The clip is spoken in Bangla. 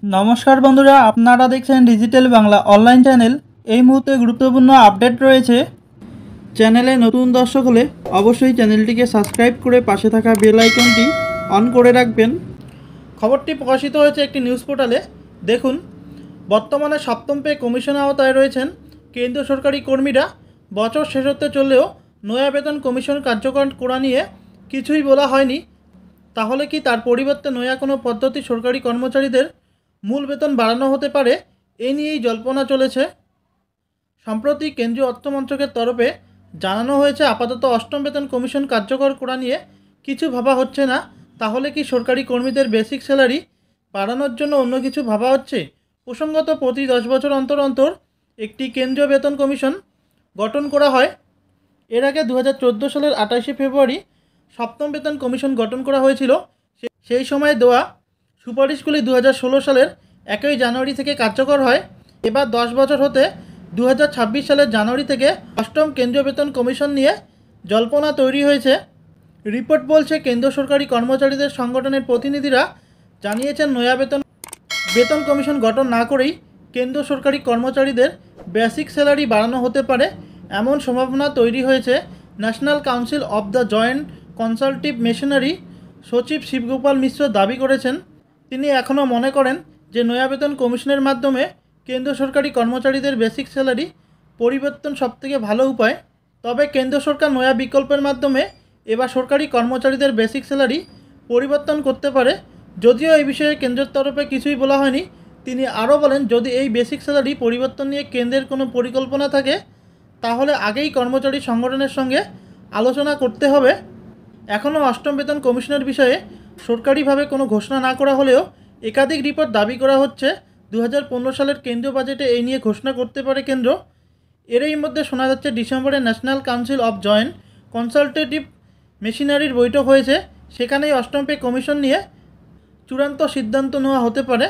নমস্কার বন্ধুরা, আপনারা দেখছেন ডিজিটাল বাংলা অনলাইন চ্যানেল। এই মুহূর্তে গুরুত্বপূর্ণ আপডেট রয়েছে। চ্যানেলে নতুন দর্শক হলে অবশ্যই চ্যানেলটিকে সাবস্ক্রাইব করে পাশে থাকা বেল আইকনটি অন করে রাখবেন। খবরটি প্রকাশিত হয়েছে একটি নিউজ পোর্টালে। দেখুন, বর্তমানে সপ্তম পে কমিশন আওতায় রয়েছেন কেন্দ্রীয় সরকারি কর্মীরা। বছর শেষ হতে চললেও নয়া বেতন কমিশন কার্যকর করা নিয়ে কিছুই বলা হয়নি। তাহলে কি তার পরিবর্তে নয়া কোনো পদ্ধতি সরকারি কর্মচারীদের মূল বেতন বাড়ানো হতে পারে? এ নিয়েই জল্পনা চলেছে। সম্প্রতি কেন্দ্রীয় অর্থমন্ত্রকের তরফে জানানো হয়েছে, আপাতত অষ্টম বেতন কমিশন কার্যকর করা নিয়ে কিছু ভাবা হচ্ছে না। তাহলে কি সরকারি কর্মীদের বেসিক স্যালারি বাড়ানোর জন্য অন্য কিছু ভাবা হচ্ছে? প্রসঙ্গত, প্রতি 10 বছর অন্তর অন্তর একটি কেন্দ্রীয় বেতন কমিশন গঠন করা হয়। এর আগে 2014 সালের 28শে ফেব্রুয়ারি সপ্তম বেতন কমিশন গঠন করা হয়েছিল। সেই সময় দেওয়া সুপারিশগুলি 2016 সালের 1 জানুয়ারি থেকে কার্যকর হয়। এবার 10 বছর হতে 2026 সালের জানুয়ারি থেকে অষ্টম কেন্দ্রীয় বেতন কমিশন নিয়ে জল্পনা তৈরি হয়েছে। রিপোর্ট বলছে, কেন্দ্র সরকারি কর্মচারীদের সংগঠনের প্রতিনিধিরা জানিয়েছেন, নয়া বেতন কমিশন গঠন না করেই কেন্দ্র সরকারি কর্মচারীদের বেসিক স্যালারি বাড়ানো হতে পারে, এমন সম্ভাবনা তৈরি হয়েছে। National council of the joint consultative machinery সচিব শিবগোপাল মিশ্র দাবি করেছেন। তিনি এখনও মনে করেন যে নয়া বেতন কমিশনের মাধ্যমে কেন্দ্র সরকারি কর্মচারীদের বেসিক স্যালারি পরিবর্তন সবথেকে ভালো উপায়। তবে কেন্দ্র সরকার নয়া বিকল্পের মাধ্যমে এবার সরকারি কর্মচারীদের বেসিক স্যালারি পরিবর্তন করতে পারে। যদিও এই বিষয়ে কেন্দ্রের তরফে কিছুই বলা হয়নি। তিনি আরও বলেন, যদি এই বেসিক স্যালারি পরিবর্তন নিয়ে কেন্দ্রের কোনো পরিকল্পনা থাকে তাহলে আগেই কর্মচারী সংগঠনের সঙ্গে আলোচনা করতে হবে। এখনও অষ্টম বেতন কমিশনের বিষয়ে সরকারিভাবে কোনো ঘোষণা না করা হলেও একাধিক রিপোর্ট দাবি করা হচ্ছে 2015 সালের কেন্দ্রীয় বাজেটে এই নিয়ে ঘোষণা করতে পারে কেন্দ্র। এরই মধ্যে শোনা যাচ্ছে, ডিসেম্বরে national council of joint consultative মেশিনারির বৈঠক হয়েছে। সেখানেই অষ্টম পে কমিশন নিয়ে চূড়ান্ত সিদ্ধান্ত নেওয়া হতে পারে।